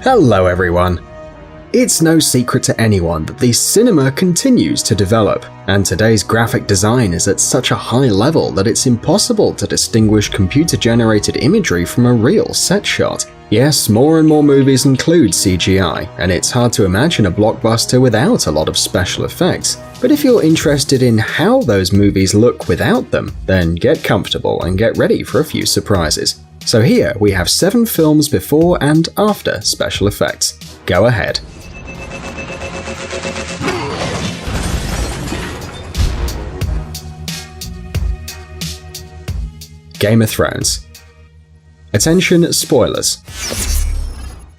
Hello everyone! It's no secret to anyone that the cinema continues to develop, and today's graphic design is at such a high level that it's impossible to distinguish computer-generated imagery from a real set shot. Yes, more and more movies include CGI, and it's hard to imagine a blockbuster without a lot of special effects. But if you're interested in how those movies look without them, then get comfortable and get ready for a few surprises. So here we have 7 films before and after special effects. Go ahead. Game of Thrones. Attention, spoilers.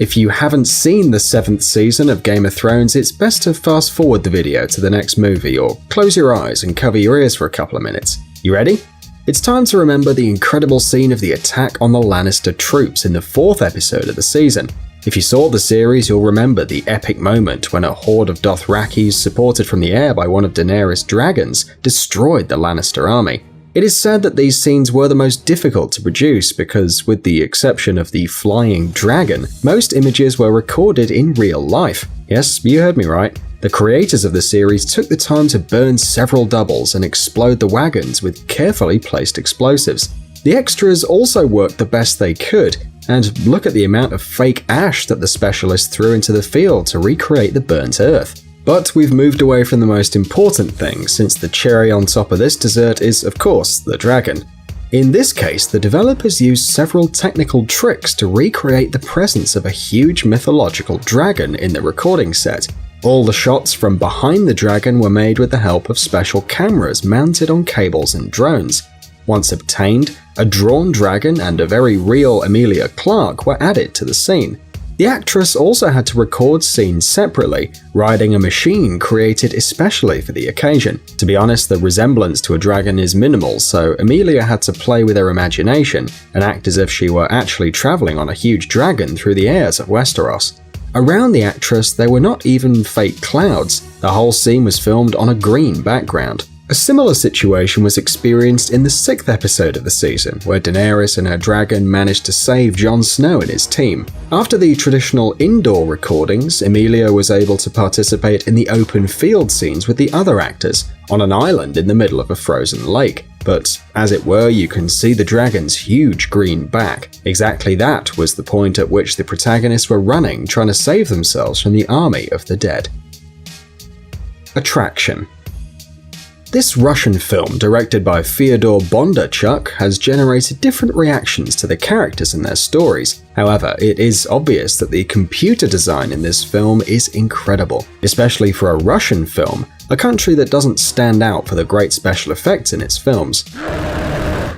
If you haven't seen the 7th season of Game of Thrones, it's best to fast forward the video to the next movie or close your eyes and cover your ears for a couple of minutes. You ready? It's time to remember the incredible scene of the attack on the Lannister troops in the 4th episode of the season. If you saw the series, you'll remember the epic moment when a horde of Dothrakis, supported from the air by one of Daenerys' dragons, destroyed the Lannister army. It is said that these scenes were the most difficult to produce because, with the exception of the flying dragon, most images were recorded in real life. Yes, you heard me right. The creators of the series took the time to burn several doubles and explode the wagons with carefully placed explosives. The extras also worked the best they could, and look at the amount of fake ash that the specialists threw into the field to recreate the burnt earth. But we've moved away from the most important thing, since the cherry on top of this dessert is, of course, the dragon. In this case, the developers used several technical tricks to recreate the presence of a huge mythological dragon in the recording set. All the shots from behind the dragon were made with the help of special cameras mounted on cables and drones. Once obtained, a drawn dragon and a very real Emilia Clarke were added to the scene. The actress also had to record scenes separately, riding a machine created especially for the occasion. To be honest, the resemblance to a dragon is minimal, so Emilia had to play with her imagination and act as if she were actually traveling on a huge dragon through the airs of Westeros. Around the actress, there were not even fake clouds. The whole scene was filmed on a green background. A similar situation was experienced in the 6th episode of the season, where Daenerys and her dragon managed to save Jon Snow and his team. After the traditional indoor recordings, Emilia was able to participate in the open field scenes with the other actors, on an island in the middle of a frozen lake. But, as it were, you can see the dragon's huge green back. Exactly that was the point at which the protagonists were running, trying to save themselves from the army of the dead. Attraction. This Russian film, directed by Fyodor Bondarchuk, has generated different reactions to the characters and their stories. However, it is obvious that the computer design in this film is incredible, especially for a Russian film, a country that doesn't stand out for the great special effects in its films.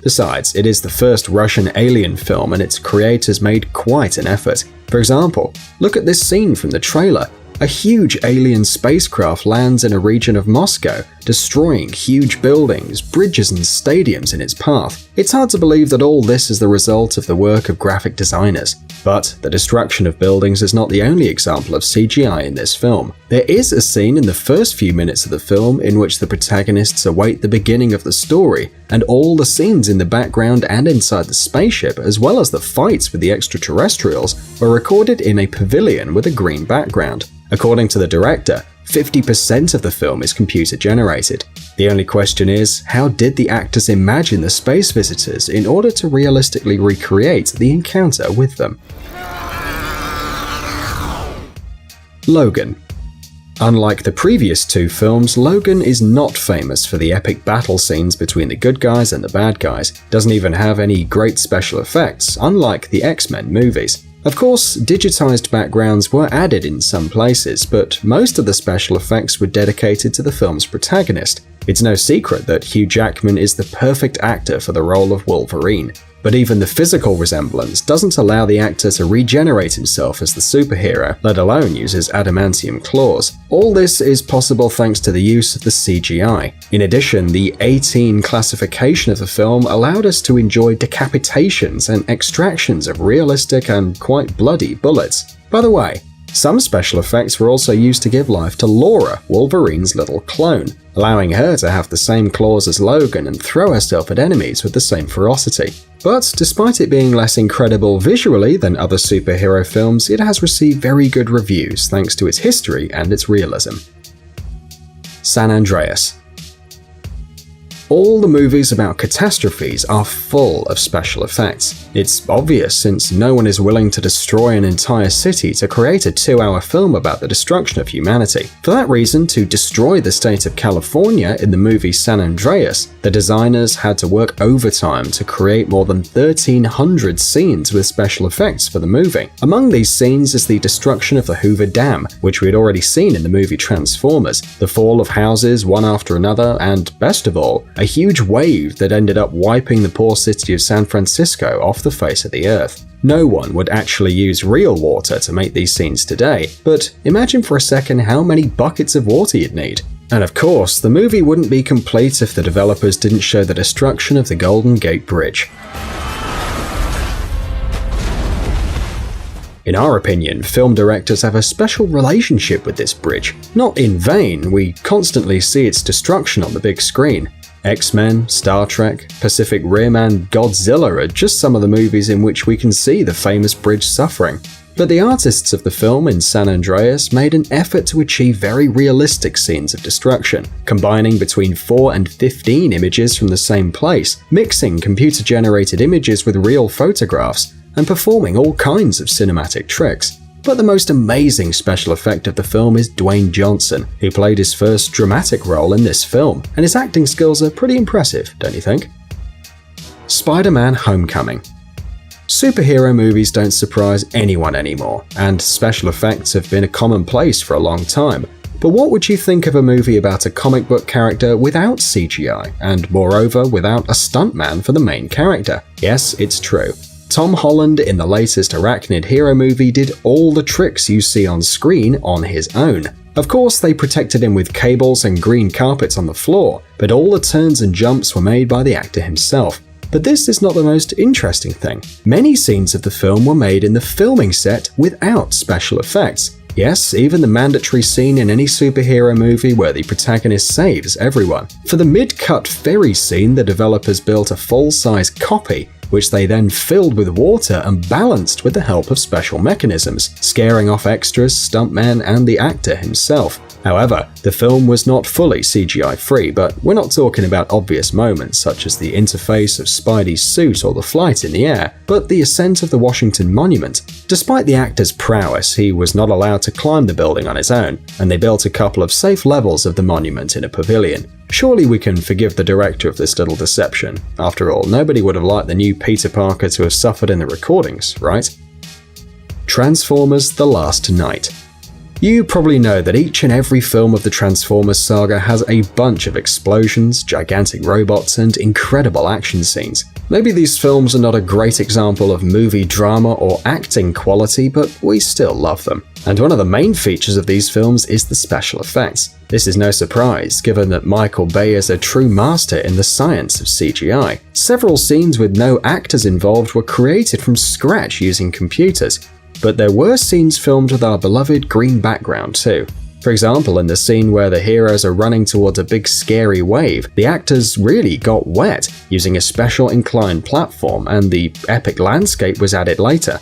Besides, it is the first Russian alien film and its creators made quite an effort. For example, look at this scene from the trailer. A huge alien spacecraft lands in a region of Moscow, destroying huge buildings, bridges and stadiums in its path. It's hard to believe that all this is the result of the work of graphic designers. But the destruction of buildings is not the only example of CGI in this film. There is a scene in the first few minutes of the film in which the protagonists await the beginning of the story, and all the scenes in the background and inside the spaceship, as well as the fights with the extraterrestrials, were recorded in a pavilion with a green background. According to the director, 50% of the film is computer generated. The only question is, how did the actors imagine the space visitors in order to realistically recreate the encounter with them? Logan. Unlike the previous 2 films, Logan is not famous for the epic battle scenes between the good guys and the bad guys. Doesn't even have any great special effects, unlike the X-Men movies. Of course, digitized backgrounds were added in some places, but most of the special effects were dedicated to the film's protagonist. It's no secret that Hugh Jackman is the perfect actor for the role of Wolverine. But even the physical resemblance doesn't allow the actor to regenerate himself as the superhero, let alone use his adamantium claws. All this is possible thanks to the use of the CGI. In addition, the 18 classification of the film allowed us to enjoy decapitations and extractions of realistic and quite bloody bullets. By the way, some special effects were also used to give life to Laura, Wolverine's little clone, allowing her to have the same claws as Logan and throw herself at enemies with the same ferocity. but despite it being less incredible visually than other superhero films, it has received very good reviews thanks to its history and its realism. San Andreas. All the movies about catastrophes are full of special effects. It's obvious since no one is willing to destroy an entire city to create a 2-hour film about the destruction of humanity. For that reason, to destroy the state of California in the movie San Andreas, the designers had to work overtime to create more than 1,300 scenes with special effects for the movie. Among these scenes is the destruction of the Hoover Dam, which we had already seen in the movie Transformers, the fall of houses one after another, and, best of all, a huge wave that ended up wiping the poor city of San Francisco off the face of the earth. No one would actually use real water to make these scenes today, but imagine for a second how many buckets of water you'd need. And of course, the movie wouldn't be complete if the developers didn't show the destruction of the Golden Gate Bridge. In our opinion, film directors have a special relationship with this bridge. Not in vain, we constantly see its destruction on the big screen. X-Men, Star Trek, Pacific Rim, and Godzilla are just some of the movies in which we can see the famous bridge suffering. But the artists of the film in San Andreas made an effort to achieve very realistic scenes of destruction, combining between 4 and 15 images from the same place, mixing computer-generated images with real photographs, and performing all kinds of cinematic tricks. But the most amazing special effect of the film is Dwayne Johnson, who played his first dramatic role in this film, and his acting skills are pretty impressive, don't you think? Spider-Man: Homecoming. Superhero movies don't surprise anyone anymore, and special effects have been a commonplace for a long time. But what would you think of a movie about a comic book character without CGI, and moreover without a stuntman for the main character? Yes, it's true. Tom Holland in the latest Arachnid hero movie did all the tricks you see on screen on his own. Of course, they protected him with cables and green carpets on the floor, but all the turns and jumps were made by the actor himself. But this is not the most interesting thing. Many scenes of the film were made in the filming set without special effects. Yes, even the mandatory scene in any superhero movie where the protagonist saves everyone. For the mid-cut ferry scene, the developers built a full-size copy, which they then filled with water and balanced with the help of special mechanisms, scaring off extras, stuntmen, and the actor himself. However, the film was not fully CGI-free, but we're not talking about obvious moments such as the interface of Spidey's suit or the flight in the air, but the ascent of the Washington Monument. Despite the actor's prowess, he was not allowed to climb the building on his own, and they built a couple of safe levels of the monument in a pavilion. Surely we can forgive the director of this little deception. After all, nobody would have liked the new Peter Parker to have suffered in the recordings, right? Transformers: The Last Knight. You probably know that each and every film of the Transformers saga has a bunch of explosions, gigantic robots, and incredible action scenes. Maybe these films are not a great example of movie drama or acting quality, but we still love them. And one of the main features of these films is the special effects. This is no surprise, given that Michael Bay is a true master in the science of CGI. Several scenes with no actors involved were created from scratch using computers. But there were scenes filmed with our beloved green background too. For example, in the scene where the heroes are running towards a big scary wave, the actors really got wet using a special inclined platform, and the epic landscape was added later.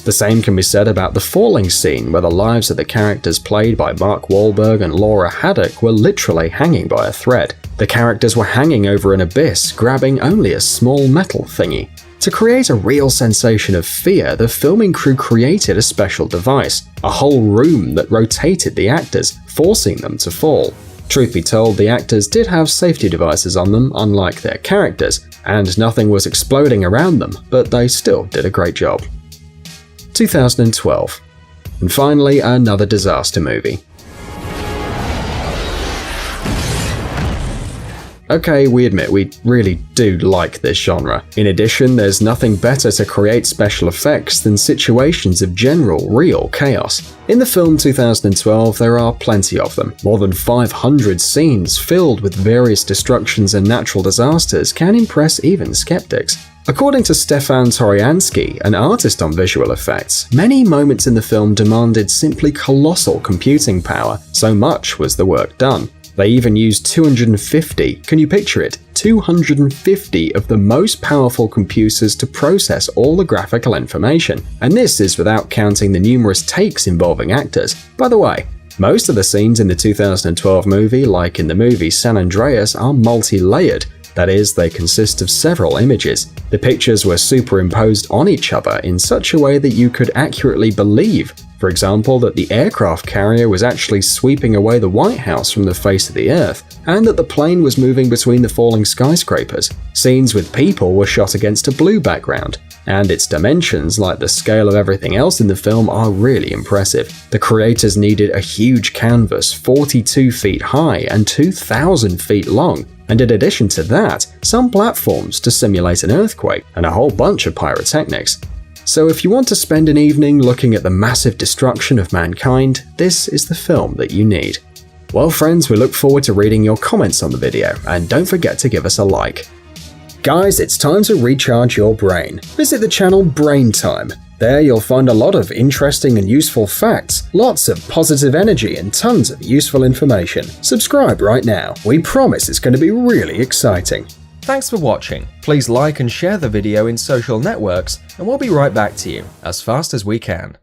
The same can be said about the falling scene, where the lives of the characters played by Mark Wahlberg and Laura Haddock were literally hanging by a thread. The characters were hanging over an abyss, grabbing only a small metal thingy. To create a real sensation of fear, the filming crew created a special device, a whole room that rotated the actors, forcing them to fall. Truth be told, the actors did have safety devices on them, unlike their characters, and nothing was exploding around them, but they still did a great job. 2012. And finally, another disaster movie. Okay, we admit we really do like this genre. In addition, there's nothing better to create special effects than situations of general, real chaos. In the film 2012, there are plenty of them. More than 500 scenes filled with various destructions and natural disasters can impress even skeptics. According to Stefan Toriansky, an artist on visual effects, many moments in the film demanded simply colossal computing power, so much was the work done. They even used 250, can you picture it? 250 of the most powerful computers to process all the graphical information. And this is without counting the numerous takes involving actors. By the way, most of the scenes in the 2012 movie, like in the movie San Andreas, are multi-layered. That is, they consist of several images. The pictures were superimposed on each other in such a way that you could accurately believe, for example, that the aircraft carrier was actually sweeping away the White House from the face of the Earth, and that the plane was moving between the falling skyscrapers. Scenes with people were shot against a blue background, and its dimensions, like the scale of everything else in the film, are really impressive. The creators needed a huge canvas 42 feet high and 2,000 feet long, and in addition to that, some platforms to simulate an earthquake, and a whole bunch of pyrotechnics. So if you want to spend an evening looking at the massive destruction of mankind, this is the film that you need. Well friends, we look forward to reading your comments on the video, and don't forget to give us a like. Guys, it's time to recharge your brain. Visit the channel Brain Time. There you'll find a lot of interesting and useful facts, lots of positive energy and tons of useful information. Subscribe right now. We promise it's going to be really exciting. Thanks for watching. Please like and share the video in social networks, and we'll be right back to you as fast as we can.